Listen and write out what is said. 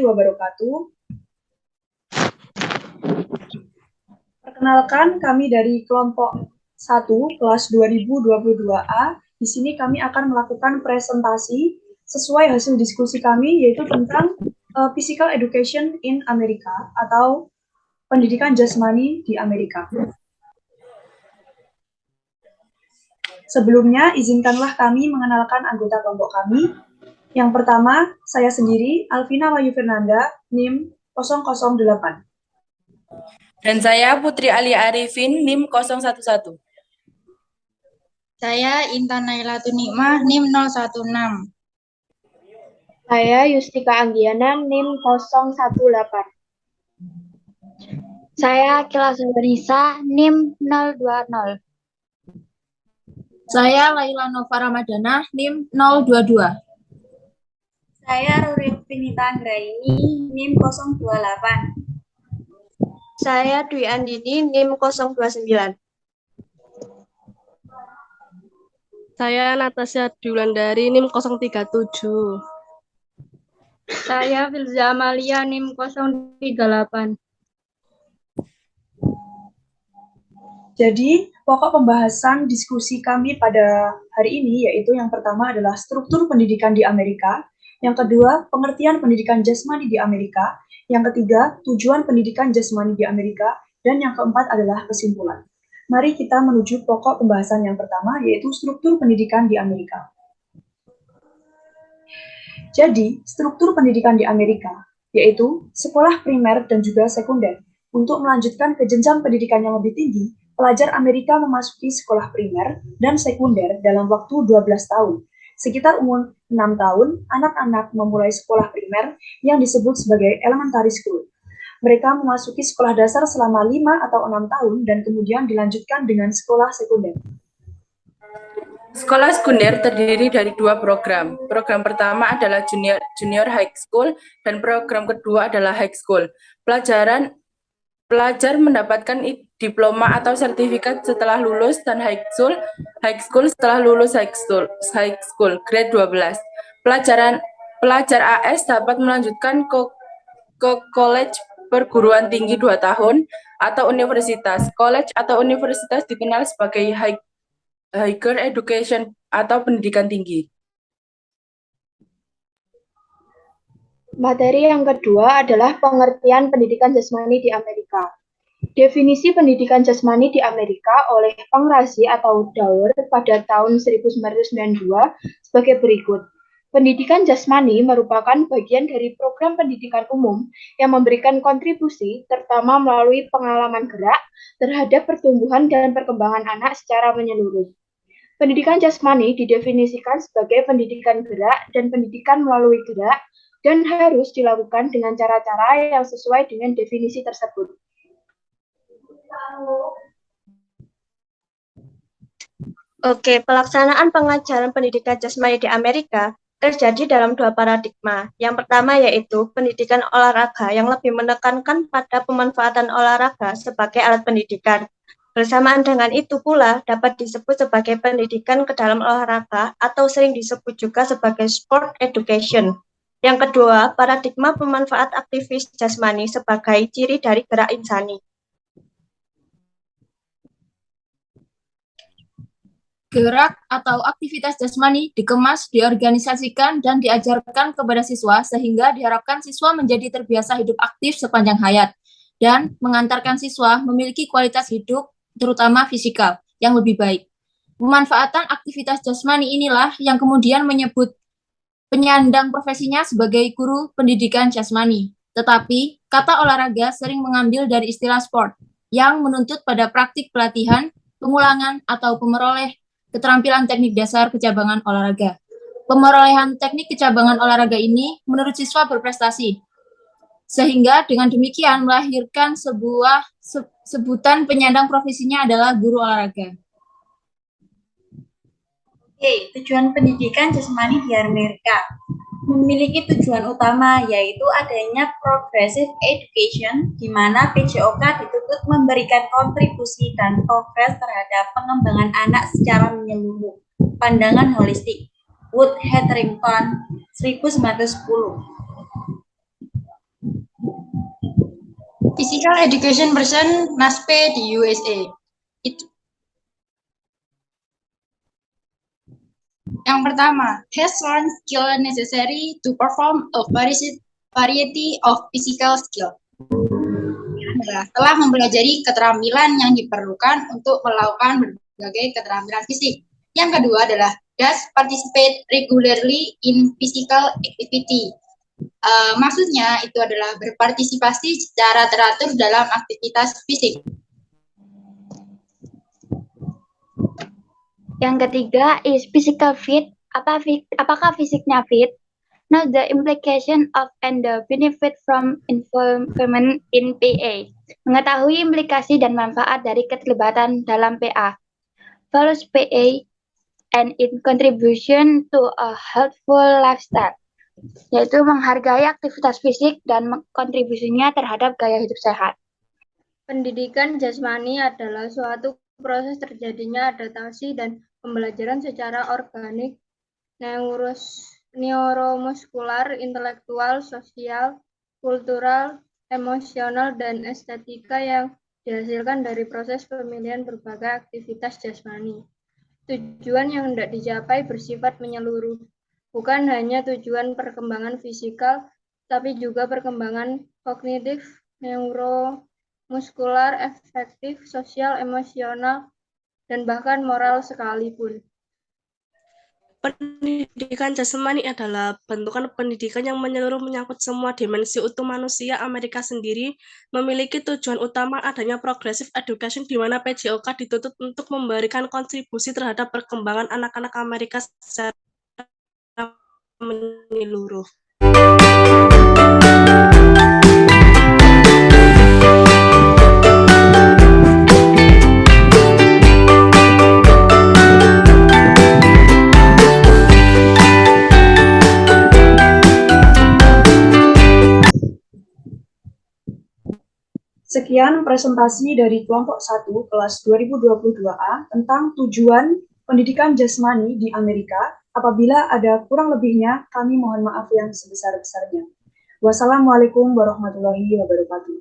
wabarakatuh. Perkenalkan, kami dari kelompok 1 kelas 2022A. Di sini kami akan melakukan presentasi sesuai hasil diskusi kami, yaitu tentang Physical Education in America atau pendidikan jasmani di Amerika. Sebelumnya, izinkanlah kami mengenalkan anggota kelompok kami. Yang pertama, saya sendiri, Alvina Wayu Fernanda, NIM 008. Dan saya Putri Alia Arifin, NIM 011. Saya Intan Naila Tunikmah, NIM 016. Saya Yustika Anggiana, NIM 018. Saya Akila Sabarisa, NIM 020. Saya Laila Nova Ramadana, NIM 022. Saya Ruri Finita Anggraini, NIM 028. Saya Dwi Andini, NIM 029. Saya Natasha Diulandari, NIM 037. Saya Filza Amalia, NIM 038. Jadi, pokok pembahasan diskusi kami pada hari ini yaitu yang pertama adalah struktur pendidikan di Amerika, yang kedua, pengertian pendidikan jasmani di Amerika, yang ketiga, tujuan pendidikan jasmani di Amerika, dan yang keempat adalah kesimpulan. Mari kita menuju pokok pembahasan yang pertama, yaitu struktur pendidikan di Amerika. Jadi, struktur pendidikan di Amerika, yaitu sekolah primer dan juga sekunder. Untuk melanjutkan ke jenjang pendidikan yang lebih tinggi, pelajar Amerika memasuki sekolah primer dan sekunder dalam waktu 12 tahun. Sekitar umur 6 tahun, anak-anak memulai sekolah primer yang disebut sebagai elementary school. Mereka memasuki sekolah dasar selama 5 atau 6 tahun dan kemudian dilanjutkan dengan sekolah sekunder. Sekolah sekunder terdiri dari 2 program. Program pertama adalah junior high school dan program kedua adalah high school. Pelajar mendapatkan diploma atau sertifikat setelah lulus dan high school setelah lulus high school grade 12. Pelajar AS dapat melanjutkan ke college perguruan tinggi 2 tahun atau universitas. College atau universitas dikenal sebagai higher education atau pendidikan tinggi. Materi yang kedua adalah pengertian pendidikan jasmani di Amerika. Definisi pendidikan jasmani di Amerika oleh Peng Razi atau Dower pada tahun 1992 sebagai berikut. Pendidikan jasmani merupakan bagian dari program pendidikan umum yang memberikan kontribusi terutama melalui pengalaman gerak terhadap pertumbuhan dan perkembangan anak secara menyeluruh. Pendidikan jasmani didefinisikan sebagai pendidikan gerak dan pendidikan melalui gerak dan harus dilakukan dengan cara-cara yang sesuai dengan definisi tersebut. Oke, pelaksanaan pengajaran pendidikan jasmani di Amerika terjadi dalam 2 paradigma. Yang pertama yaitu pendidikan olahraga yang lebih menekankan pada pemanfaatan olahraga sebagai alat pendidikan. Bersamaan dengan itu pula dapat disebut sebagai pendidikan ke dalam olahraga atau sering disebut juga sebagai sport education. Yang kedua, paradigma pemanfaat aktivis jasmani sebagai ciri dari gerak insani. Gerak atau aktivitas jasmani dikemas, diorganisasikan, dan diajarkan kepada siswa sehingga diharapkan siswa menjadi terbiasa hidup aktif sepanjang hayat dan mengantarkan siswa memiliki kualitas hidup, terutama fisikal, yang lebih baik. Pemanfaatan aktivitas jasmani inilah yang kemudian menyebut penyandang profesinya sebagai guru pendidikan jasmani. Tetapi, kata olahraga sering mengambil dari istilah sport, yang menuntut pada praktik pelatihan, pengulangan, atau pemeroleh keterampilan teknik dasar kecabangan olahraga. Pemerolehan teknik kecabangan olahraga ini menurut siswa berprestasi, sehingga dengan demikian melahirkan sebuah sebutan penyandang profesinya adalah guru olahraga. Oke, tujuan pendidikan jasmani di Amerika memiliki tujuan utama yaitu adanya progressive education di mana PJOK dituntut memberikan kontribusi dan progres terhadap pengembangan anak secara menyeluruh. Pandangan holistik. Wood Hetherington 1910. Physical Education Person NASPE di USA. Yang pertama, has learned skill necessary to perform a variety of physical skill. Telah mempelajari keterampilan yang diperlukan untuk melakukan berbagai keterampilan fisik. Yang kedua adalah does participate regularly in physical activity. Maksudnya itu adalah berpartisipasi secara teratur dalam aktivitas fisik. Yang ketiga is physical fit. Apakah fisiknya fit? Know the implication of and the benefit from involvement in PA. Mengetahui implikasi dan manfaat dari keterlibatan dalam PA. Follows PA and in contribution to a healthful lifestyle, yaitu menghargai aktivitas fisik dan kontribusinya terhadap gaya hidup sehat. Pendidikan jasmani adalah suatu proses terjadinya adaptasi dan pembelajaran secara organik, neuromuskular, intelektual, sosial, kultural, emosional, dan estetika yang dihasilkan dari proses pemilihan berbagai aktivitas jasmani. Tujuan yang hendak dicapai bersifat menyeluruh, bukan hanya tujuan perkembangan fisikal, tapi juga perkembangan kognitif, neuromuskular, afektif, sosial, emosional, dan bahkan moral sekalipun. Pendidikan jasmani adalah bentukan pendidikan yang menyeluruh menyangkut semua dimensi utuh manusia. Amerika sendiri memiliki tujuan utama adanya progressive education di mana PJOK dituntut untuk memberikan kontribusi terhadap perkembangan anak-anak Amerika secara menyeluruh. Sekian presentasi dari kelompok 1 kelas 2022A tentang tujuan pendidikan jasmani di Amerika. Apabila ada kurang lebihnya, kami mohon maaf yang sebesar-besarnya. Wassalamualaikum warahmatullahi wabarakatuh.